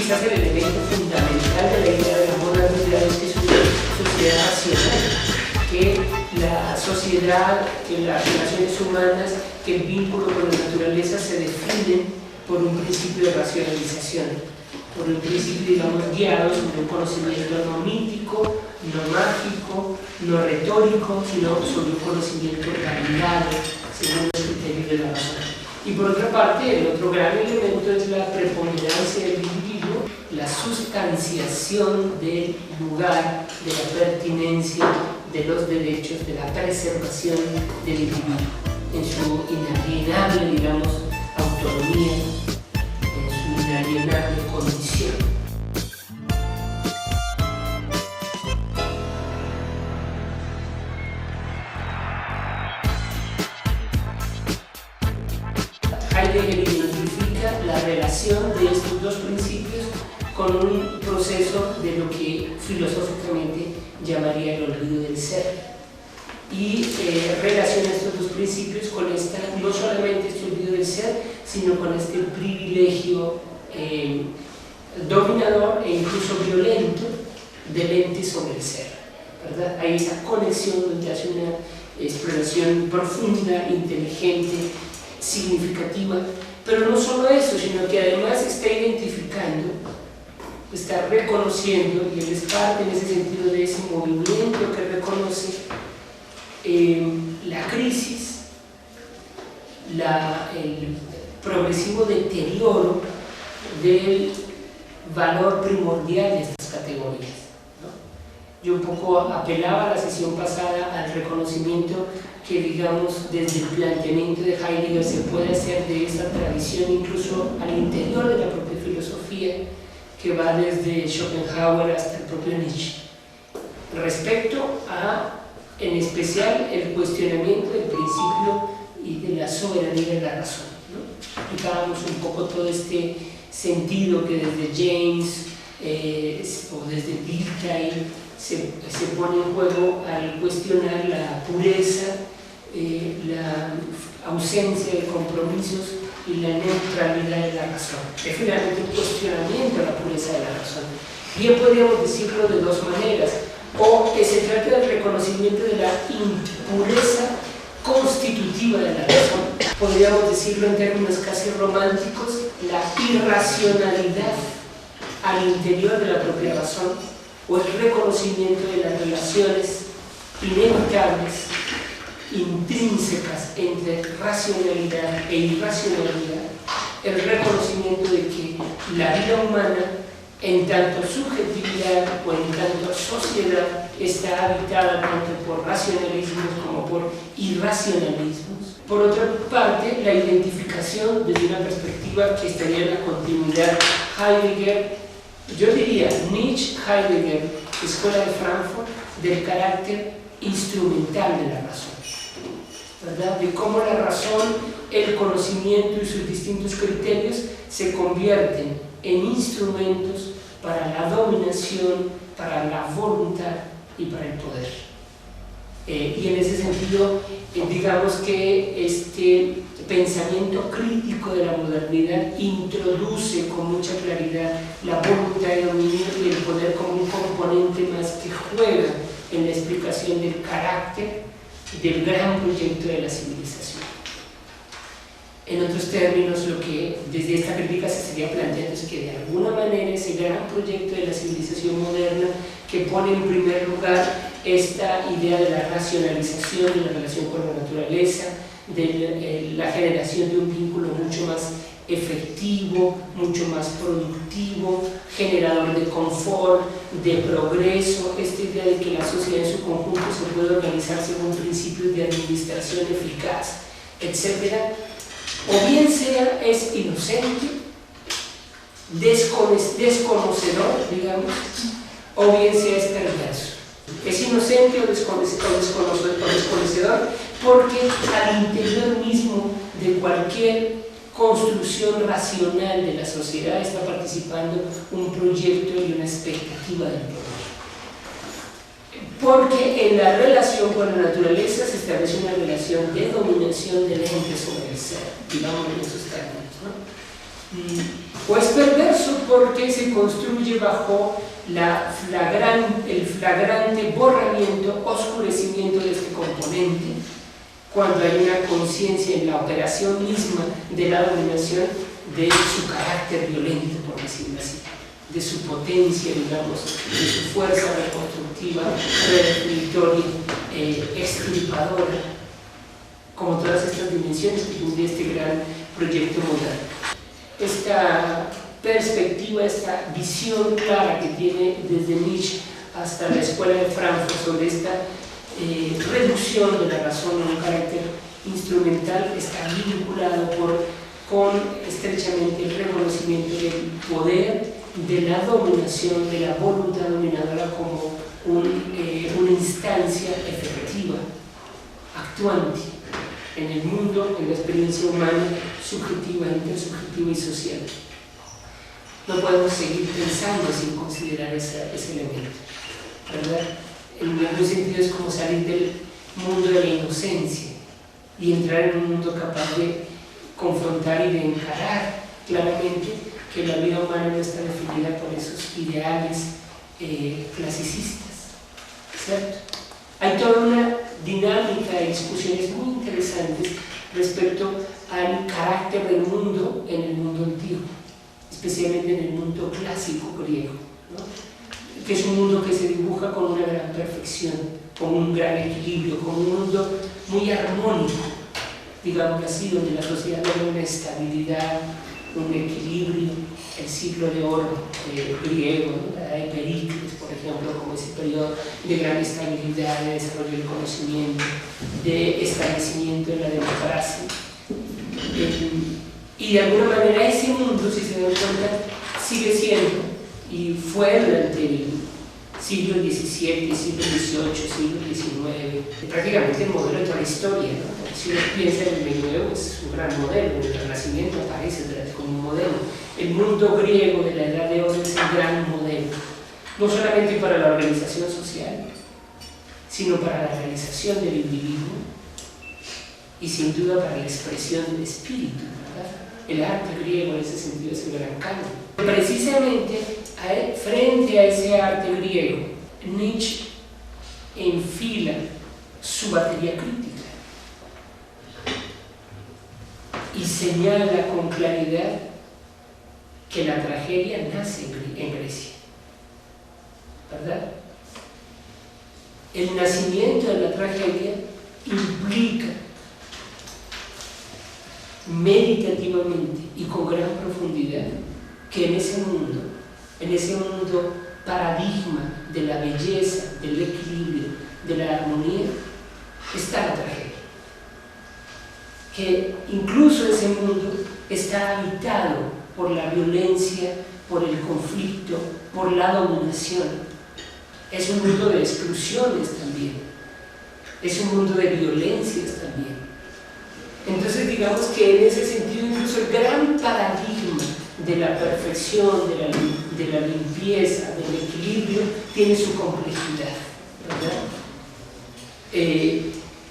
quizás el elemento fundamental de la idea de la modernidad es que es una sociedad racional, que la sociedad, que las relaciones humanas, que el vínculo con la naturaleza se definen por un principio de racionalización, por un principio, digamos, guiados por un conocimiento no mítico, no mágico, no retórico, sino sobre un conocimiento validado según los criterios de la razón. Y por otra parte, el otro gran elemento es la preponderancia del individuo, la sustanciación del lugar, de la pertinencia, de los derechos, de la preservación del individuo, en su inalienable, digamos, autonomía, en su inalienable condición. Heidegger identifica la relación de estos dos principios con un proceso de lo que filosóficamente llamaría el olvido del ser, y relaciona estos dos principios con esta, no solamente este olvido del ser, sino con este privilegio dominador e incluso violento del ente sobre el ser, ¿verdad? Hay esa conexión donde hace una exploración profunda, inteligente, significativa, pero no solo eso, sino que además está identificando, está reconociendo, y él es parte en ese sentido de ese movimiento que reconoce la crisis, el progresivo deterioro del valor primordial de estas categorías, ¿no? Yo un poco apelaba la sesión pasada al reconocimiento que, digamos, desde el planteamiento de Heidegger se puede hacer de esta tradición incluso al interior de la propia filosofía, que va desde Schopenhauer hasta el propio Nietzsche, respecto a, en especial, el cuestionamiento del principio y de la soberanía de la razón, ¿no? Explicábamos un poco todo este sentido que desde James o desde Durkheim se pone en juego al cuestionar la pureza, la ausencia de compromisos y la neutralidad de la razón. Es finalmente un cuestionamiento a la pureza de la razón. Bien podríamos decirlo de dos maneras, o que se trata del reconocimiento de la impureza constitutiva de la razón. Podríamos decirlo en términos casi románticos, la irracionalidad al interior de la propia razón, o el reconocimiento de las relaciones inevitables, intrínsecas entre racionalidad e irracionalidad, el reconocimiento de que la vida humana, en tanto subjetividad o en tanto sociedad, está habitada tanto por racionalismos como por irracionalismos. Por otra parte, la identificación desde una perspectiva que estaría en la continuidad Heidegger, yo diría Nietzsche, Heidegger, Escuela de Frankfurt, del carácter instrumental de la razón, ¿verdad? De cómo la razón, el conocimiento y sus distintos criterios se convierten en instrumentos para la dominación, para la voluntad y para el poder. Y en ese sentido, digamos que este pensamiento crítico de la modernidad introduce con mucha claridad la voluntad de dominio y el poder como un componente más que juega en la explicación del carácter del gran proyecto de la civilización. En otros términos, lo que desde esta crítica se estaría planteando es que de alguna manera ese gran proyecto de la civilización moderna, que pone en primer lugar esta idea de la racionalización de la relación con la naturaleza, de la generación de un vínculo mucho más efectivo, mucho más productivo, generador de confort, de progreso, esta idea de que la sociedad en su conjunto se puede organizar según principios de administración eficaz, etc. O bien sea es inocente, desconocedor, digamos, o bien sea es perverso. Es inocente o desconocedor porque al interior mismo de cualquier construcción racional de la sociedad está participando un proyecto y una expectativa del poder. Porque en la relación con la naturaleza se establece una relación de dominación del ente sobre el ser, digamos en esos términos, ¿no? o es perverso porque se construye bajo el flagrante borramiento, oscurecimiento de este componente, cuando hay una conciencia en la operación misma de la dominación de su carácter violento, por decirlo así, de su potencia, digamos, de su fuerza reconstructiva, redefinitoria, extirpadora, como todas estas dimensiones que tiene este gran proyecto moderno. Esta perspectiva, esta visión clara que tiene desde Nietzsche hasta la Escuela de Frankfurt sobre esta reducción de la razón a un carácter instrumental está vinculado con estrechamente el reconocimiento del poder, de la dominación, de la voluntad dominadora como una instancia efectiva, actuante en el mundo, en la experiencia humana, subjetiva, intersubjetiva y social. No podemos seguir pensando sin considerar ese elemento, ¿verdad? En algún sentido es como salir del mundo de la inocencia y entrar en un mundo capaz de confrontar y de encarar claramente que la vida humana no está definida por esos ideales clasicistas, ¿cierto? Hay toda una dinámica de discusiones muy interesantes respecto al carácter del mundo en el mundo antiguo, especialmente en el mundo clásico griego, ¿no? Que es un mundo que se dibuja con una gran perfección, con un gran equilibrio, con un mundo muy armónico, digamos así, donde la sociedad tiene una estabilidad, un equilibrio, el ciclo de oro griego, ¿no? La de Pericles, por ejemplo, como ese periodo de gran estabilidad, de desarrollo del conocimiento, de establecimiento de la democracia. Y de alguna manera ese mundo, si se dan cuenta, sigue siendo y fue durante el siglo XVII, siglo XVIII, siglo XIX, prácticamente el modelo de toda la historia, ¿no? Si uno piensa en el medioevo, es un gran modelo, en el Renacimiento aparece como un modelo. El mundo griego de la Edad de Oro es el gran modelo, no solamente para la organización social, sino para la realización del individuo y sin duda para la expresión del espíritu, ¿verdad? El arte griego en ese sentido es el gran canon. Precisamente frente a ese arte griego, Nietzsche enfila su batería crítica y señala con claridad que la tragedia nace en Grecia, ¿verdad? El nacimiento de la tragedia implica meditativamente y con gran profundidad que en ese mundo paradigma de la belleza, del equilibrio, de la armonía, está la tragedia. Que incluso ese mundo está habitado por la violencia, por el conflicto, por la dominación. Es un mundo de exclusiones también, es un mundo de violencias también. Entonces digamos que en ese sentido incluso el gran paradigma de la perfección, de la limpieza, del equilibrio, tiene su complejidad, ¿verdad?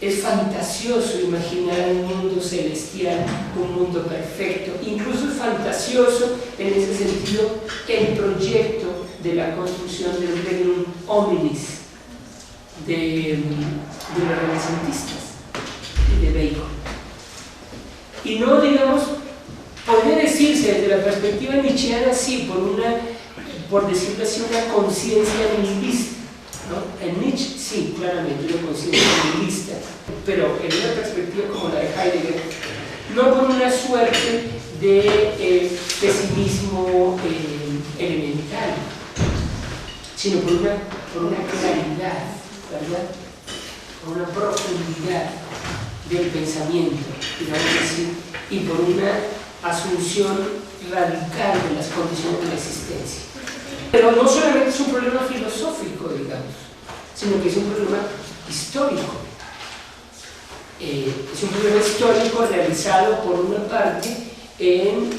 Es fantasioso imaginar un mundo celestial, un mundo perfecto, incluso es fantasioso en ese sentido el proyecto de la construcción del regnum hominis de los renacentistas y de Bacon. Y no, digamos, podría decirse desde la perspectiva nietzscheana, sí, por decirlo así, una conciencia nihilista, ¿no? En Nietzsche, sí, claramente, una conciencia nihilista, pero en una perspectiva como la de Heidegger, no por una suerte de pesimismo elemental, sino por una claridad, ¿verdad? Por una profundidad del pensamiento, digamos así, y por una asunción radical de las condiciones de la existencia. Pero no solamente es un problema filosófico, digamos, sino que es un problema histórico. Es un problema histórico realizado por una parte en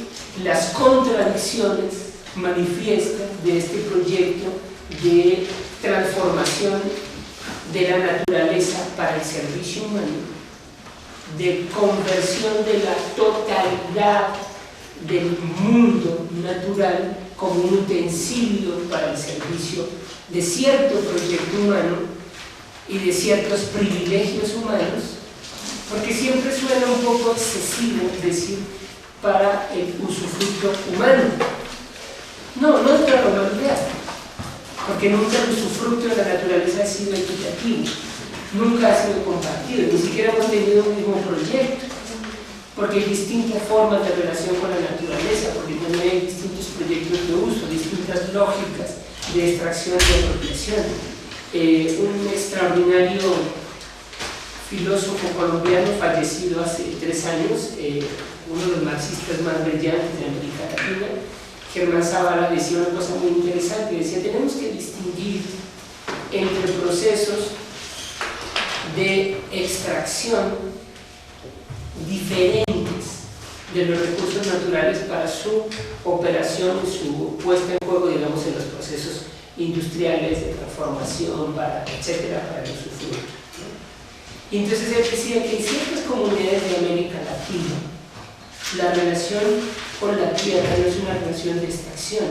las contradicciones manifiestas de este proyecto de transformación de la naturaleza para el servicio humano, de conversión de la totalidad del mundo natural como un utensilio para el servicio de cierto proyecto humano y de ciertos privilegios humanos, porque siempre suena un poco excesivo decir para el usufructo humano. No es para la humanidad, porque nunca el usufructo de la naturaleza ha sido equitativo, nunca ha sido compartido, ni siquiera hemos tenido un mismo proyecto, porque hay distintas formas de relación con la naturaleza, porque también hay distintos proyectos de uso, distintas lógicas de extracción y de apropiación. Un extraordinario filósofo colombiano fallecido hace 3 años, uno de los marxistas más brillantes de América Latina, Germán Zavala, decía una cosa muy interesante, decía: tenemos que distinguir entre procesos de extracción diferentes de los recursos naturales para su operación y su puesta en juego, digamos, en los procesos industriales de transformación, etcétera, para el usufructo. Y entonces él decía que en ciertas comunidades de América Latina la relación con la tierra no es una relación de extracción,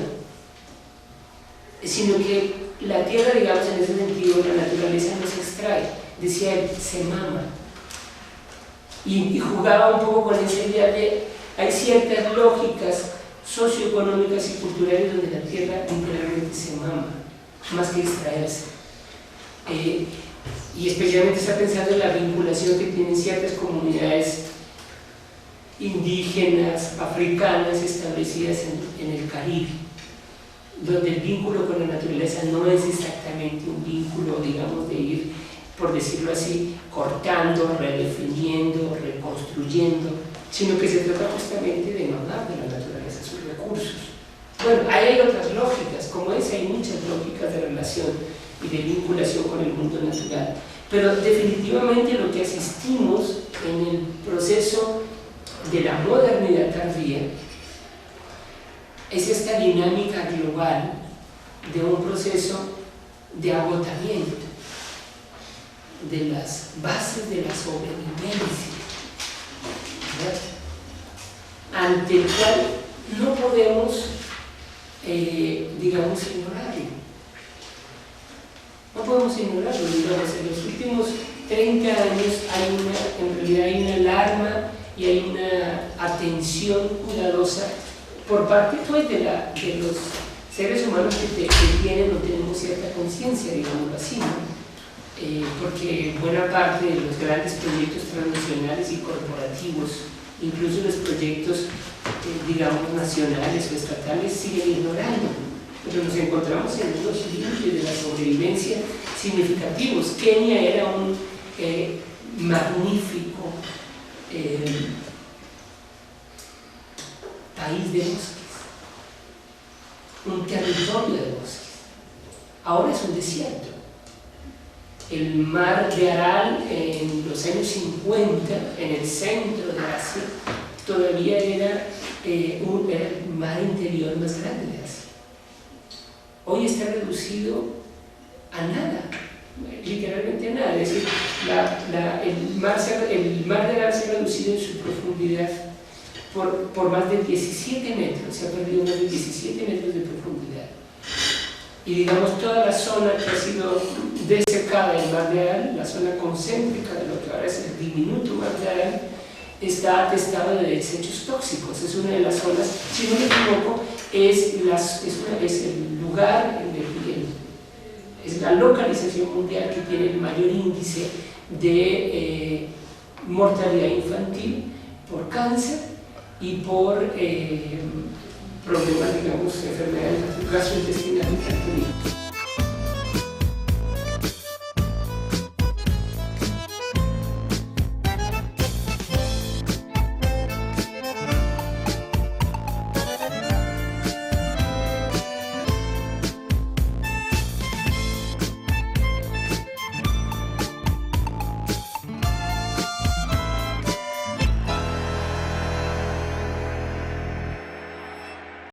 sino que la tierra, digamos, en ese sentido, la naturaleza no se extrae, decía él, se mama. Y jugaba un poco con esa idea de hay ciertas lógicas socioeconómicas y culturales donde la tierra literalmente se mama, más que extraerse. Y especialmente está pensando en la vinculación que tienen ciertas comunidades indígenas, africanas, establecidas en el Caribe, donde el vínculo con la naturaleza no es exactamente un vínculo, digamos, de ir, por decirlo así, cortando, redefiniendo, reconstruyendo, sino que se trata justamente de mamar de la naturaleza sus recursos. Bueno, ahí hay otras lógicas, como esa hay muchas lógicas de relación y de vinculación con el mundo natural, pero definitivamente lo que asistimos en el proceso de la modernidad tardía es esta dinámica global de un proceso de agotamiento de las bases de la sobrevivencia, ¿verdad?, ante el cual no podemos, digamos, ignorarlo. No podemos ignorarlo, digamos. En los últimos 30 años en realidad hay una alarma y hay una atención cuidadosa por parte, pues, de los seres humanos que tienen o tenemos cierta conciencia, digámoslo así, ¿no? Porque buena parte de los grandes proyectos transnacionales y corporativos, incluso los proyectos, digamos, nacionales o estatales, siguen ignorando. Pero nos encontramos en unos límites de la sobrevivencia significativos. Kenia era un magnífico país de bosques, un territorio de bosques. Ahora es un desierto. El mar de Aral en los años 50, en el centro de Asia, todavía era el mar interior más grande de Asia. Hoy está reducido a nada, literalmente a nada. Es decir, el mar de Aral se ha reducido en su profundidad por más de 17 metros, se ha perdido más de 17 metros de profundidad. Y digamos, toda la zona que ha sido desecada del mar de Aral, la zona concéntrica de lo que ahora es el diminuto mar de Aral, está atestada de desechos tóxicos. Es una de las zonas, si no me equivoco, es el lugar, es la localización mundial que tiene el mayor índice de mortalidad infantil por cáncer y por problemas, digamos, enfermedades gastrointestinales.